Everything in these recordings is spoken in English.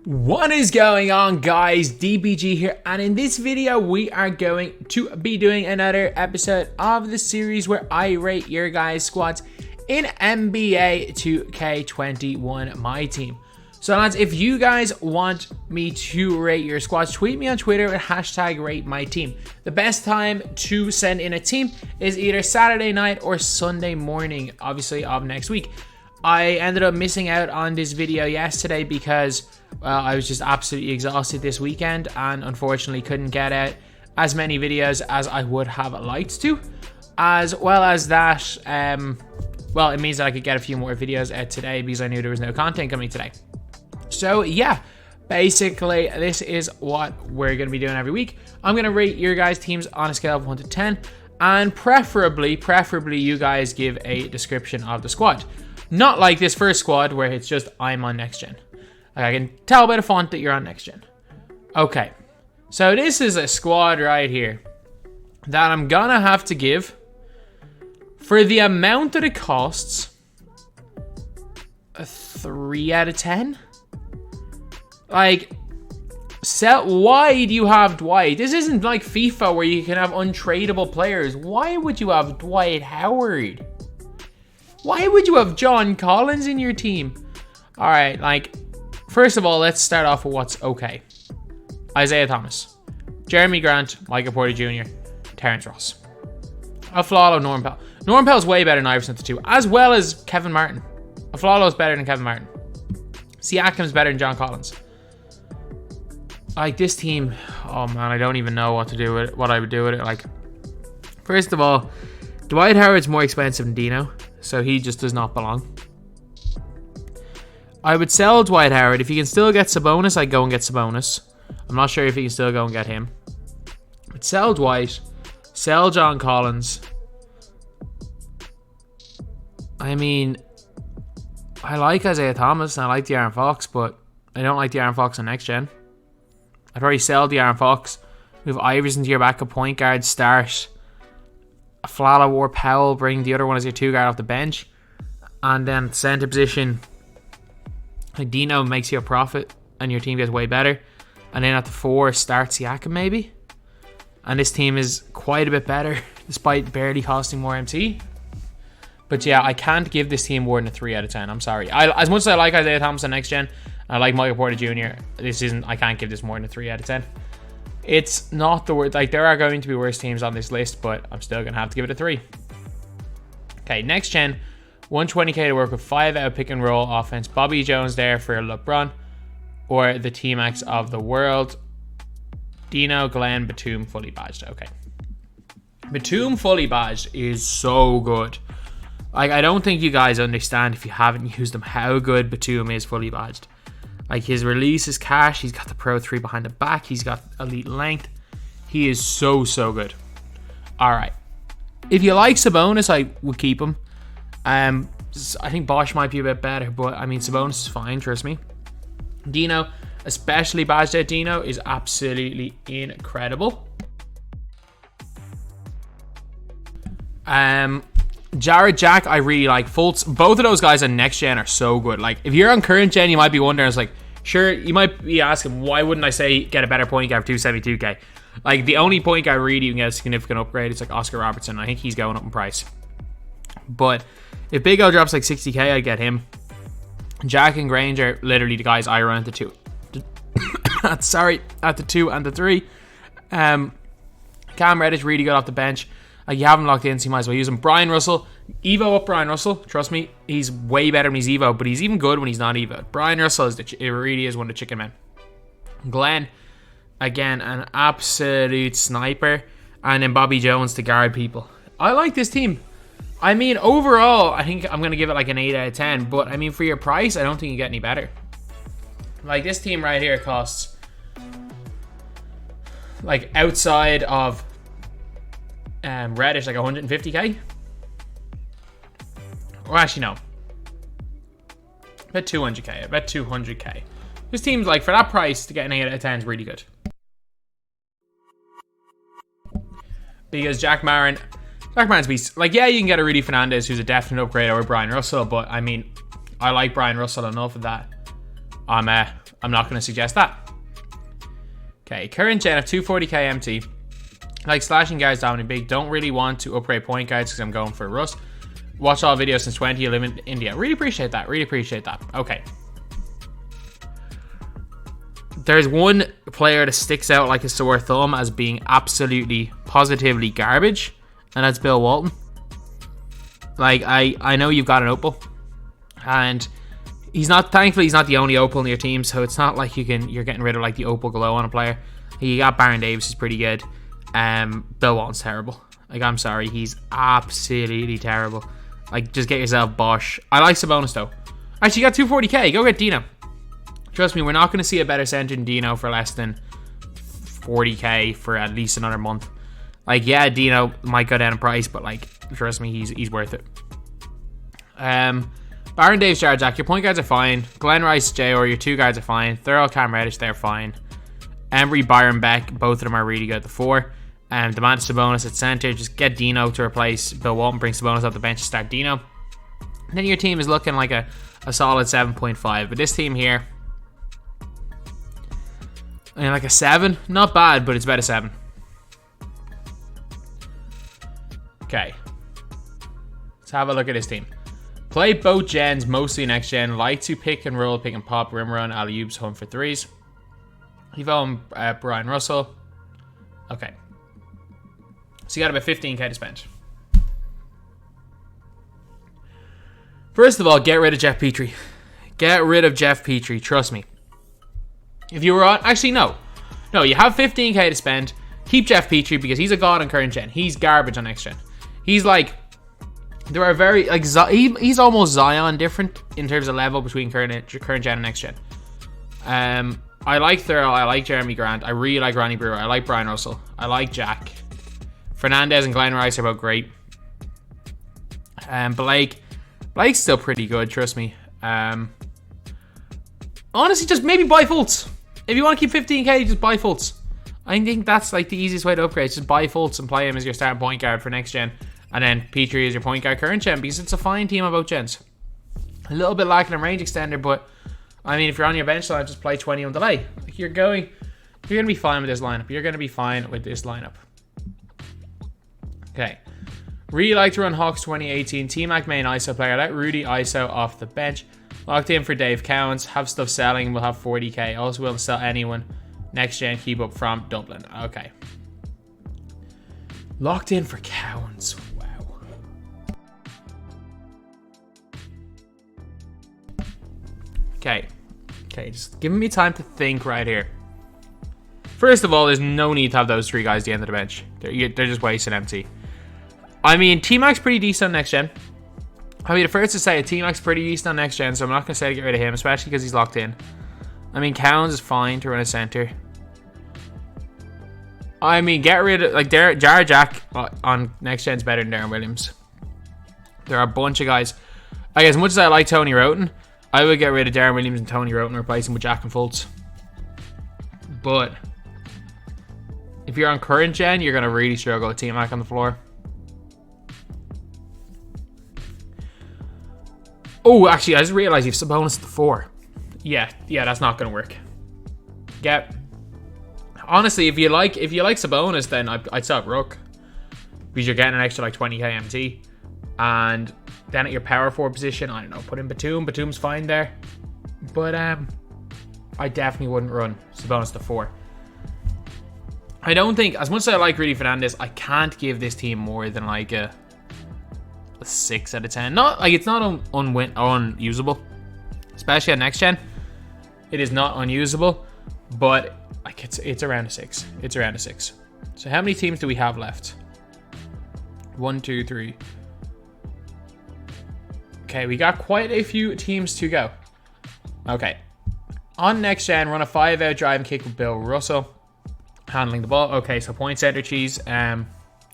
What is going on, guys? DBG here, and in this video we are going to be doing another episode of the series where I rate your guys' squads in NBA 2K21 MyTEAM. So lads, if you guys want me to rate your squads, tweet me on Twitter with hashtag #RateMyTEAM. The best time to send in a team is either Saturday night or Sunday morning, obviously, of next week. I ended up missing out on this video yesterday because I was just absolutely exhausted this weekend and unfortunately couldn't get out as many videos as I would have liked to. As well as that, well, it means that I could get a few more videos out today because I knew there was no content coming today. So yeah, basically this is what we're going to be doing every week. I'm going to rate your guys' teams on a scale of 1 to 10, and preferably you guys give a description of the squad. Not like this first squad where it's just I'm on next gen. Like, I can tell by the font that you're on next gen. Okay, so this is a squad right here that I'm gonna have to give, for the amount that it costs, a 3 out of 10. Like, why do you have Dwight? This isn't like FIFA where you can have untradeable players. Why would you have Dwight Howard? Why would you have John Collins in your team? All right, like, first of all, let's start off with what's okay. Isaiah Thomas, Jeremy Grant, Michael Porter Jr., Terrence Ross. Aflalo, Norm Powell. Norm Powell's way better than Iverson at the 2, as well as Kevin Martin. Aflalo's better than Kevin Martin. Siakam's better than John Collins. Like, this team, oh man, I don't even know what to do with it, what I would do with it. Like, first of all, Dwight Howard's more expensive than Dino, so he just does not belong. I would sell Dwight Howard. If you can still get Sabonis, I'd go and get Sabonis. I'm not sure if you can still go and get him. But sell Dwight. Sell John Collins. I mean, I like Isaiah Thomas and I like De'Aaron Fox, but I don't like De'Aaron Fox on next gen. I'd probably sell De'Aaron Fox. Move Iverson to your backup point guard. Start Aflalo or Powell. Bring the other one as your 2 guard off the bench. And then center position, like, Dino makes you a profit and your team gets way better. And then at the 4, start Siakam maybe. And this team is quite a bit better despite barely costing more MT. But yeah, I can't give this team more than a 3 out of 10. I'm sorry. As much as I like Isaiah Thomas on next gen, I like Michael Porter Jr., I can't give this more than a 3 out of 10. It's not the worst. Like, there are going to be worse teams on this list, but I'm still going to have to give it a 3. Okay, next gen. 120k to work with, 5 out pick and roll offense. Bobby Jones there for LeBron, or the T-Max of the world. Dino, Glenn, Batum fully badged. Okay. Batum fully badged is so good. Like, I don't think you guys understand, if you haven't used him, how good Batum is fully badged. Like, his release is cash. He's got the Pro 3 behind the back. He's got elite length. He is so good. All right. If you like Sabonis, I would keep him. I think Bosch might be a bit better, but I mean, Sabonis is fine, trust me. Dino, especially badged out Dino, is absolutely incredible. Jared Jack, I really like. Fultz, both of those guys on next gen are so good. Like, if you're on current gen, you might be wondering, it's like, sure, you might be asking, why wouldn't I say get a better point guard for 272k? Like, the only point guard really you can get a significant upgrade is like Oscar Robertson. I think he's going up in price. But if Big O drops like 60k, I'd get him. Jack and Granger, literally the guys I run at the 2. Sorry, at the 2 and the 3. Cam Reddish, really good off the bench. Like, you haven't locked in, so you might as well use him. Brian Russell, Evo up Brian Russell. Trust me, he's way better when he's Evo, but he's even good when he's not Evo. Brian Russell it really is one of the chicken men. Glenn, again, an absolute sniper. And then Bobby Jones to guard people. I like this team. I mean, overall, I think I'm going to give it like an 8 out of 10. But, I mean, for your price, I don't think you get any better. Like, this team right here costs, like, outside of Reddish, like 150k. Or actually, no. About 200k. About 200k. This team's, like, for that price, to get an 8 out of 10 is really good. Because Jack Marin... Jack Marin's beast. Like, yeah, you can get a Rudy Fernandez, who's a definite upgrade over Brian Russell, but I mean, I like Brian Russell enough of that. I'm I'm not going to suggest that. Okay, current gen of 240k MT. Like slashing guards, dominant big. Don't really want to upgrade point guards because I'm going for a Russ. Watch all videos since 20. You live in India. Really appreciate that. Really appreciate that. Okay. There's one player that sticks out like a sore thumb as being absolutely, positively garbage, and that's Bill Walton. Like, I know you've got an Opal, and thankfully he's not the only Opal in your team, so it's not like you're getting rid of like the Opal glow on a player. You got Baron Davis, is pretty good. Bill Walton's terrible. Like, I'm sorry, he's absolutely terrible. Like, just get yourself Bosch. I like Sabonis though. Actually, you got 240k. Go get Dino. Trust me, we're not going to see a better center than Dino for less than 40k for at least another month. Like, yeah, Dino might go down in price, but like, trust me, he's worth it. Baron Davis, Jared Jack, your point guards are fine. Glenn Rice, J.O., your two guards are fine. Thurl, Cam Reddish, they're fine. Embry, Byron Beck, both of them are really good at the 4. Demantis Sabonis at center. Just get Dino to replace Bill Walton. Bring Sabonis off the bench to start Dino. And then your team is looking like a solid 7.5. But this team here, like a 7. Not bad, but it's about a 7. Okay. Let's have a look at this team. Play both gens, mostly next gen. Like to pick and roll, pick and pop, rim run, alley-oops, home for 3s. Evo and Brian Russell. Okay. So you got about 15k to spend. First of all, get rid of Jeff Petrie. Get rid of Jeff Petrie, trust me. If you were on... Actually, no. No, you have 15k to spend. Keep Jeff Petrie because he's a god on current gen. He's garbage on next gen. He's like... There are very... like he's almost Zion different in terms of level between current gen and next gen. I like Thurl. I like Jeremy Grant. I really like Ronnie Brewer. I like Brian Russell. I like Jack. Fernandez and Glenn Rice are both great. Blake's still pretty good, trust me. Honestly, just maybe buy Fultz. If you want to keep 15k, just buy Fultz. I think that's like the easiest way to upgrade. Just buy Fultz and play him as your starting point guard for next gen. And then Petrie is your point guard current gen because it's a fine team on both gens. A little bit lacking in range extender, but I mean, if you're on your bench line, just play 20 on delay. Like you're gonna be fine with this lineup. You're gonna be fine with this lineup. Okay. Really like to run Hawks 2018. T-Mac main ISO player. Let Rudy ISO off the bench. Locked in for Dave Cowens. Have stuff selling. We'll have 40k. Also will sell anyone. Next gen keep up from Dublin. Okay. Locked in for Cowens. Wow. Okay. Okay, just giving me time to think right here. First of all, there's no need to have those 3 guys at the end of the bench. They're just wasting empty. I mean, T-Mac's pretty decent on next gen. I mean, the first to say it, T-Mac's pretty decent on next gen, so I'm not going to say to get rid of him, especially because he's locked in. I mean, Cowens is fine to run a center. I mean, get rid of, like, Jared Jack on next gen's better than Darren Williams. There are a bunch of guys. I guess, as much as I like Tony Roten, I would get rid of Darren Williams and Tony Roten and replace him with Jack and Fultz. But if you're on current gen, you're going to really struggle with T-Mac on the floor. Oh, actually, I just realized you've Sabonis at the 4. Yeah, that's not going to work. Honestly, if you like Sabonis, then I'd start Rook because you're getting an extra like 20k MT, and then at your power forward position, I don't know, put in Batum. Batum's fine there, but I definitely wouldn't run Sabonis to 4. I don't think, as much as I like Rudy Fernandez, I can't give this team more than like a 6 out of 10. Not like it's not unusable, especially on next gen. It is not unusable, but like it's around a 6. It's around a 6. So how many teams do we have left? 1, 2, 3. Okay, we got quite a few teams to go. Okay, on next gen, run a 5-out drive and kick with Bill Russell. Handling the ball. Okay, so point center cheese. Well,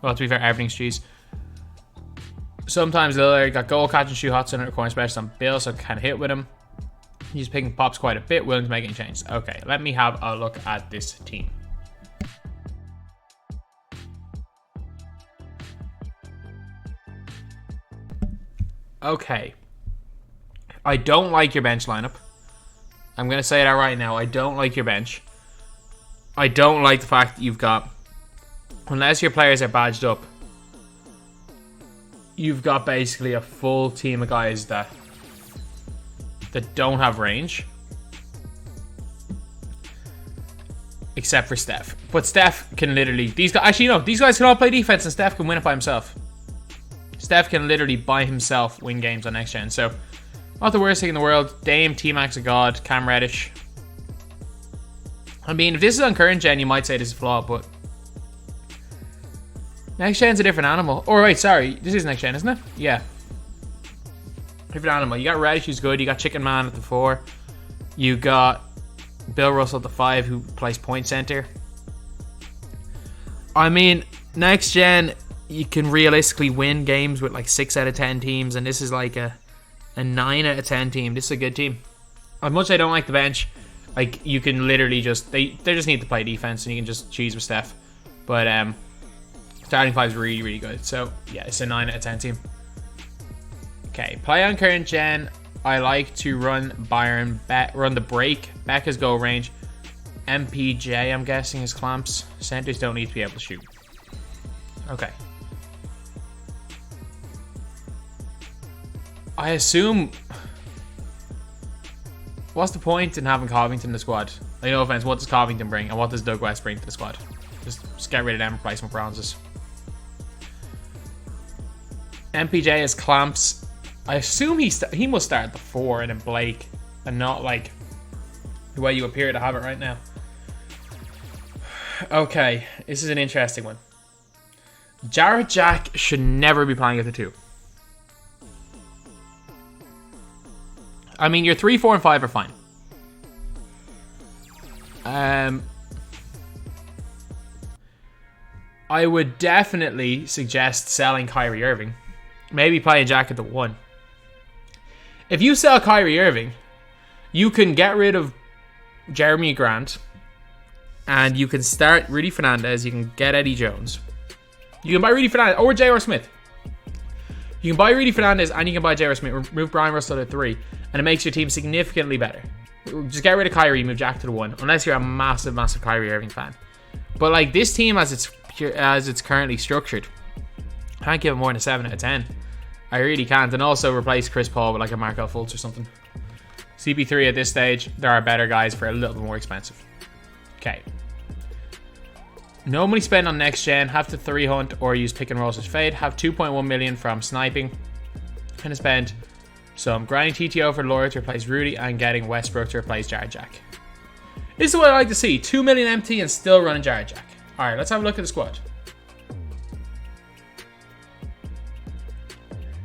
to be fair, everything's cheese. Sometimes Lillard got goal catch and shoot hot center corner, especially on Bill, so kind of hit with him. He's picking pops quite a bit, willing to make any changes. Okay, let me have a look at this team. Okay. I don't like your bench lineup. I'm going to say that right now. I don't like your bench. I don't like the fact that you've got, unless your players are badged up, you've got basically a full team of guys that don't have range. Except for Steph. But Steph can literally... These guys, actually, no. These guys can all play defense and Steph can win it by himself. Steph can literally, by himself, win games on next gen. So, not the worst thing in the world. Dame, T-Max a god. Cam Reddish. I mean, if this is on current gen, you might say this is flawed, but... Next gen's a different animal. Oh, wait, sorry. This is next gen, isn't it? Yeah. Different animal. You got Reddish, who's good. You got Chicken Man at the 4. You got Bill Russell at the 5, who plays point center. I mean, next gen, you can realistically win games with like 6 out of 10 teams, and this is like a 9 out of 10 team. This is a good team. As much as I don't like the bench, like, you can literally just... They just need to play defense, and you can just cheese with Steph. But, starting 5 is really, really good. So, yeah, it's a 9 out of 10 team. Okay, play on current gen. I like to run Byron, run the break. Becca's goal range. MPJ, I'm guessing, is clamps. Centers don't need to be able to shoot. Okay. I assume... What's the point in having Covington in the squad? Like, no offense, what does Covington bring? And what does Doug West bring to the squad? Just get rid of them, replace them with bronzes. MPJ is clamps. I assume he must start at the 4 and then Blake, and not like the way you appear to have it right now. Okay, this is an interesting one. Jarrett Jack should never be playing at the 2. I mean, your 3, 4, and 5 are fine. I would definitely suggest selling Kyrie Irving. Maybe playing Jack at the 1. If you sell Kyrie Irving, you can get rid of Jeremy Grant, and you can start Rudy Fernandez. You can get Eddie Jones. You can buy Rudy Fernandez or J.R. Smith. You can buy Rudy Fernandez and you can buy J.R. Smith. Remove Brian Russell to 3, and it makes your team significantly better. Just get rid of Kyrie, move Jack to the 1, unless you're a massive, massive Kyrie Irving fan. But like, this team, as it's currently structured, I can't give it more than a 7 out of 10. I really can't. And also replace Chris Paul with like a Markel Fultz or something. CP3 at this stage, there are better guys for a little bit more expensive. Okay. No money spent on next gen. Have to 3 hunt or use pick and rolls as fade. Have 2.1 million from sniping. Gonna spend some grinding TTO for Laura to replace Rudy and getting Westbrook to replace Jared Jack. This is what I like to see. 2 million empty and still running Jared Jack. Alright, let's have a look at the squad.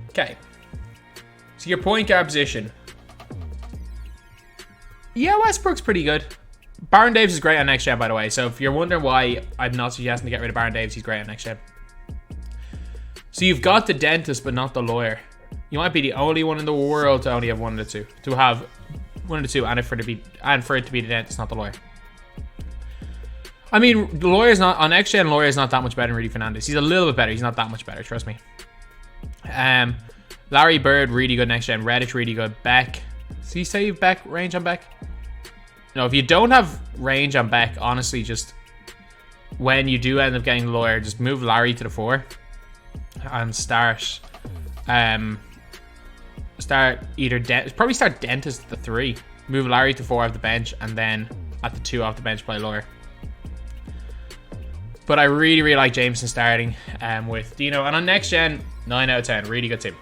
Okay. So your point guard position. Yeah, Westbrook's pretty good. Baron Davis is great on next gen, by the way. So if you're wondering why I'm not suggesting to get rid of Baron Davis, he's great on next gen. So you've got the dentist, but not the lawyer. You might be the only one in the world to only have one of the two. To have one of the two, and for it to be the dentist, not the lawyer. I mean, the lawyer's not on next gen. Lawyer's not that much better than Rudy Fernandez. He's a little bit better. He's not that much better. Trust me. Larry Bird, really good next gen. Reddish, really good. Beck. So you say you've Beck range on Beck? No, if you don't have range on Beck, honestly, just when you do end up getting the lawyer, just move Larry to the 4 and start probably start dentist at the 3. Move Larry to 4 off the bench, and then at the 2 off the bench play lawyer. But I really, really like Jameson starting with Dino. And on next gen, 9 out of 10. Really good team.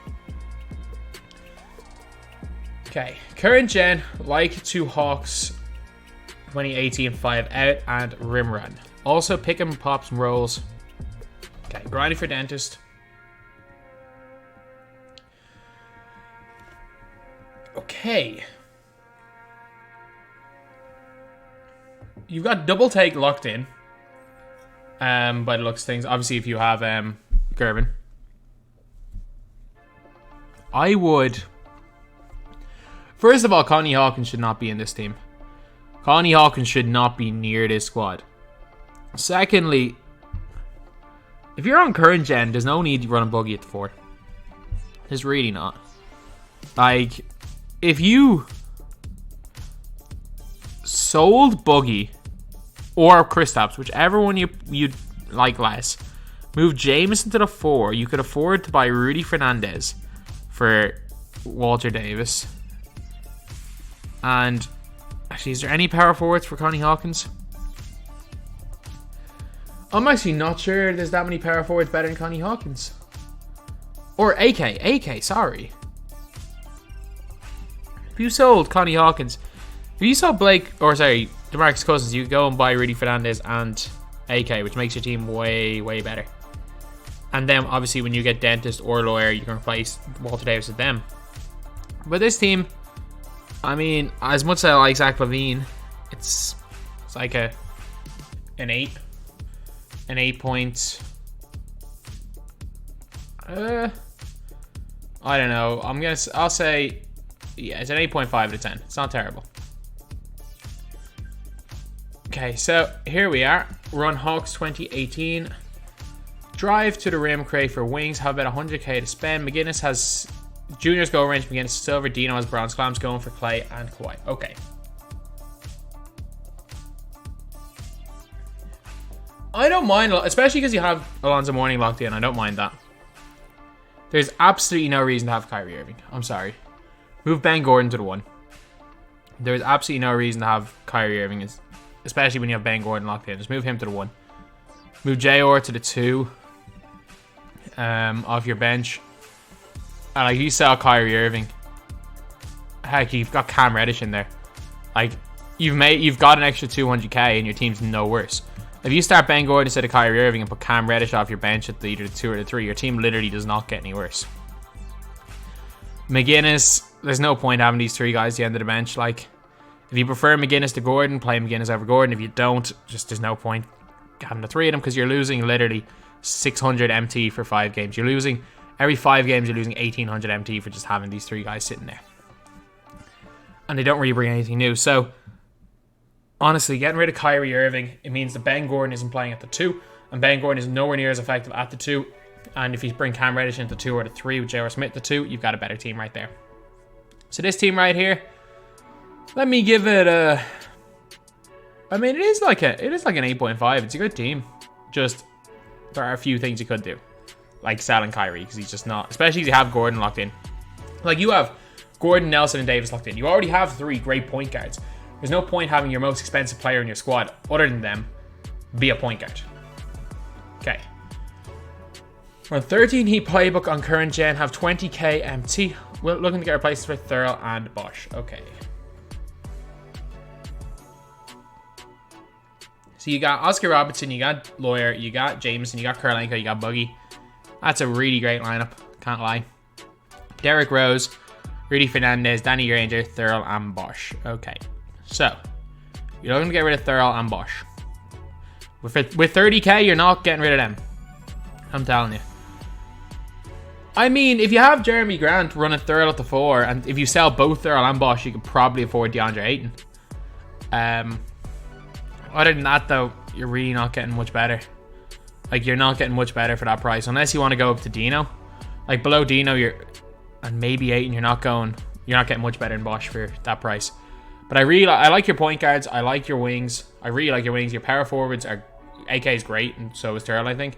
Okay. Current gen, like 2 Hawks 2018 5 out and rim run. Also pick and pops and rolls. Okay. Grinding for dentist. Okay. You've got double take locked in. By the looks of things, obviously, if you have Gervin, I would. First of all, Connie Hawkins should not be in this team. Connie Hawkins should not be near this squad. Secondly, if you're on current gen, there's no need to run a buggy at the 4. There's really not. Like, if you sold Buggy or Kristaps, whichever one you like less. Move Jameson to the 4. You could afford to buy Rudy Fernandez for Walter Davis. And actually, is there any power forwards for Connie Hawkins? I'm actually not sure there's that many power forwards better than Connie Hawkins. Or AK, sorry. If you sold Connie Hawkins, if you sold DeMarcus Cousins, you go and buy Rudy Fernandez and AK, which makes your team way, way better. And then, obviously, when you get Dentist or Lawyer, you can replace Walter Davis with them. But this team, I mean, as much as I like Zach LaVine, it's like an 8. An 8 point. I don't know. I'll say, yeah, it's an 8.5 out of 10. It's not terrible. Okay, so here we are. We're on Hawks 2018. Drive to the rim, create for wings. Have about 100k to spend. McGinnis has juniors goal range. McGinnis silver. Dino has bronze. Clam's going for Clay and Kawhi. Okay. I don't mind, especially because you have Alonzo Mourning locked in. I don't mind that. There's absolutely no reason to have Kyrie Irving. I'm sorry. Move Ben Gordon to the 1. There's absolutely no reason to have Kyrie Irving, especially when you have Ben Gordon locked in. Just move him to the 1. Move J.R. to the 2. Off your bench. And like, you sell Kyrie Irving. Heck, you've got Cam Reddish in there. Like, you've got an extra 200k and your team's no worse. If you start Ben Gordon instead of Kyrie Irving and put Cam Reddish off your bench at either the 2 or the 3, your team literally does not get any worse. McGinnis, there's no point having these 3 guys at the end of the bench. Like, if you prefer McGinnis to Gordon, play McGinnis over Gordon. If you don't, just there's no point having the 3 of them because you're losing literally 600 MT for 5 games. You're losing, every 5 games, you're losing 1800 MT for just having these 3 guys sitting there. And they don't really bring anything new. So, honestly, getting rid of Kyrie Irving, it means that Ben Gordon isn't playing at the 2, and Ben Gordon is nowhere near as effective at the 2. And if you bring Cam Reddish into the 2 or the 3 with J.R. Smith the 2, you've got a better team right there. So this team right here, let me give it a. I mean, it is like an 8.5. It's a good team. Just there are a few things you could do, like selling Kyrie because he's just not. Especially if you have Gordon locked in. Like you have Gordon, Nelson, and Davis locked in. You already have 3 great point guards. There's no point having your most expensive player in your squad, other than them, be a point guard. Okay. We're on 13 Heat playbook on current gen. Have 20k MT. We're looking to get replaced with Thurl and Bosch. Okay. So you got Oscar Robertson, you got Lawyer, you got Jameson, you got Karolinko, you got Buggy. That's a really great lineup. Can't lie. Derrick Rose, Rudy Fernandez, Danny Granger, Thurl, and Bosch. Okay. So, you're looking to get rid of Thurl and Bosch. With 30k, you're not getting rid of them. I'm telling you. I mean, if you have Jeremy Grant running Thurl at the 4, and if you sell both Thurl and Bosch, you could probably afford DeAndre Ayton. Other than that, though, you're really not getting much better. Like, you're not getting much better for that price. Unless you want to go up to Dino. Like, below Dino, and maybe Ayton, you're not getting much better than Bosch for that price. But I like your point guards. I like your wings. I really like your wings. Your power forwards are... AK is great, and so is Thurl, I think.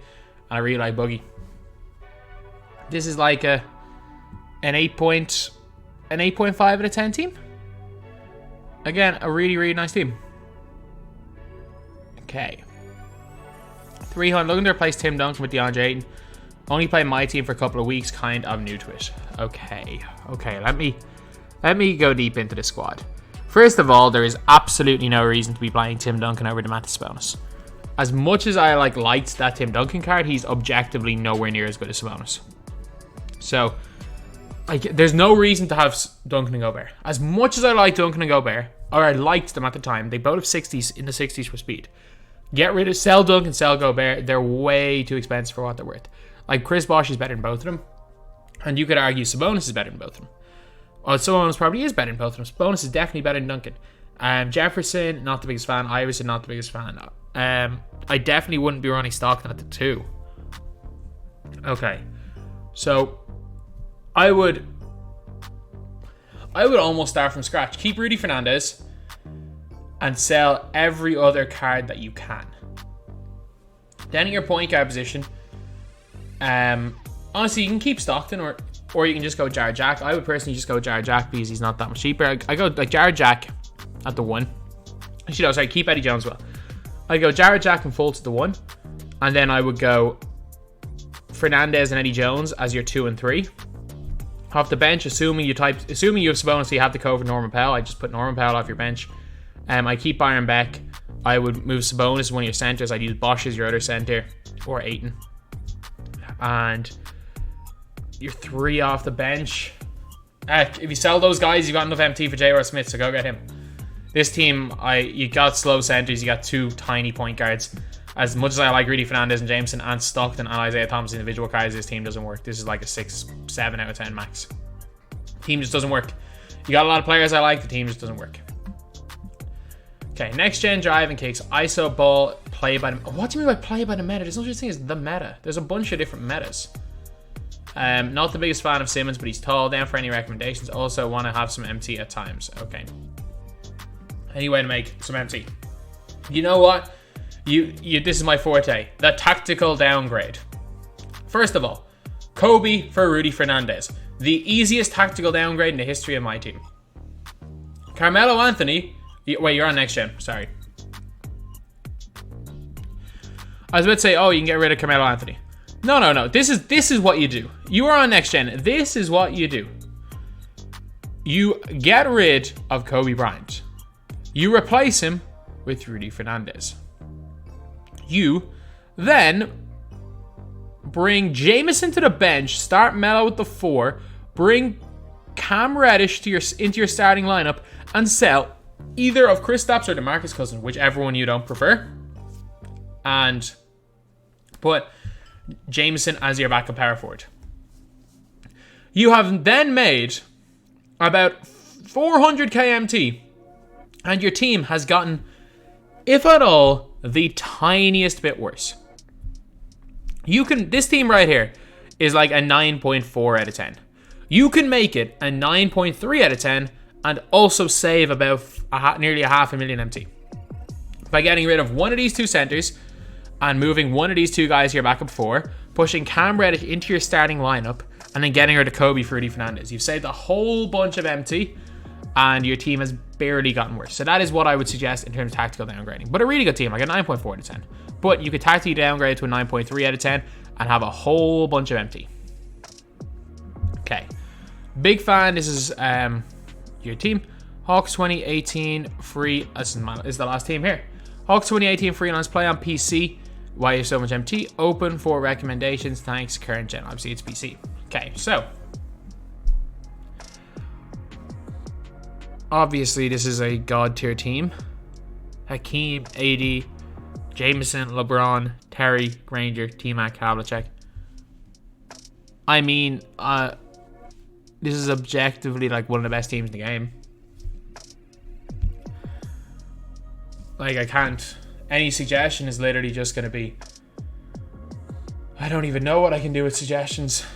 And I really like Buggy. This is like an 8.5 out of 10 team. Again, a really, really nice team. Okay. 300. Looking to replace Tim Duncan with DeAndre Ayton. Only played my team for a couple of weeks. Kind of new to it. Okay. Okay. Let me go deep into the squad. First of all, there is absolutely no reason to be playing Tim Duncan over Domantas Sabonis. As much as I liked that Tim Duncan card, he's objectively nowhere near as good as Sabonis. So, there's no reason to have Duncan and Gobert. As much as I like Duncan and Gobert, or I liked them at the time, they both have 60s in the 60s for speed. Sell Duncan, sell Gobert. They're way too expensive for what they're worth. Like, Chris Bosh is better than both of them. And you could argue Sabonis is better than both of them. Well, Sabonis probably is better than both of them. Sabonis is definitely better than Duncan. Jefferson, not the biggest fan. Iverson, not the biggest fan. I definitely wouldn't be running Stockton at the 2. Okay. So, I would almost start from scratch. Keep Rudy Fernandez. and sell every other card that you can. Then in your point guard position, honestly, you can keep Stockton or you can just go Jared Jack. I would personally just go Jared Jack because he's not that much cheaper. I go like Jared Jack at the 1. Actually, no, sorry, keep Eddie Jones well. I'd go Jared Jack and Fultz at the 1. And then I would go Fernandez and Eddie Jones as your 2 and 3. Off the bench, assuming you have Sabonis, so you have to cover Norman Powell. I just put Norman Powell off your bench. I keep Byron Beck. I would move Sabonis as one of your centers. I'd use Bosch as your other center, or Ayton. And your 3 off the bench. If you sell those guys, you got enough MT for J.R. Smith, so go get him. This team, you got slow centers, you got 2 tiny point guards. As much as I like Rudy Fernandez and Jameson and Stockton and Isaiah Thomas individual cards, this team doesn't work. This is like a 6, 7 out of 10 max. Team just doesn't work. You got a lot of players I like, the team just doesn't work. Okay, next gen drive and kicks, ISO ball, play by the... What do you mean by play by the meta? There's no such thing as the meta. There's a bunch of different metas. Not the biggest fan of Simmons, but he's tall. Down for any recommendations. Also want to have some MT at times. Okay. Any way to make some MT. You know what? This is my forte. The tactical downgrade. First of all, Kobe for Rudy Fernandez. The easiest tactical downgrade in the history of my team. Carmelo Anthony... Wait, you're on next gen. Sorry. I was about to say, oh, you can get rid of Carmelo Anthony. No. This is what you do. You are on next gen. This is what you do. You get rid of Kobe Bryant. You replace him with Rudy Fernandez. You then bring Jameson to the bench, start Melo with the 4, bring Cam Reddish into your starting lineup, and sell either of Kristaps or DeMarcus Cousins, whichever one you don't prefer, and put Jameson as your backup power forward. You have then made about 400 KMT, and your team has gotten, if at all, the tiniest bit worse. This team right here is like a 9.4 out of 10. You can make it a 9.3 out of 10 and also save about nearly a $500,000 MT by getting rid of one of these 2 centers and moving one of these 2 guys to your backup 4, pushing Cam Reddish into your starting lineup, and then getting rid of Kobe for Rudy Fernandez. You've saved a whole bunch of MT, and your team has barely gotten worse. So that is what I would suggest in terms of tactical downgrading. But a really good team, like a 9.4 out of 10. But you could tactically downgrade to a 9.3 out of 10 and have a whole bunch of MT. Okay. Big fan. This is your team. Hawks 2018 free. This is the last team here. Hawks 2018 freelance play on PC. Why you so much MT? Open for recommendations. Thanks, current gen. Obviously, it's PC. Okay, so obviously this is a god tier team. Hakeem, AD, Jameson, LeBron, Terry, Granger, T-Mac, Havlicek. I mean, this is objectively like one of the best teams in the game. Like, I can't... Any suggestion is literally just going to be... I don't even know what I can do with suggestions.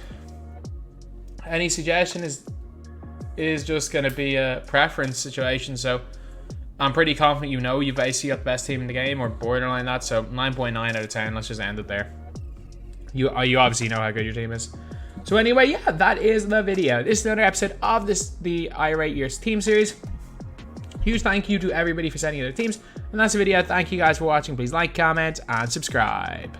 Any suggestion is just going to be a preference situation, so I'm pretty confident you've basically got the best team in the game, or borderline that, so 9.9 out of 10, let's just end it there. You obviously know how good your team is. So anyway, yeah, that is the video. This is another episode of the I Rate Your Team series. Huge thank you to everybody for sending in their teams. And that's the video. Thank you guys for watching. Please like, comment, and subscribe.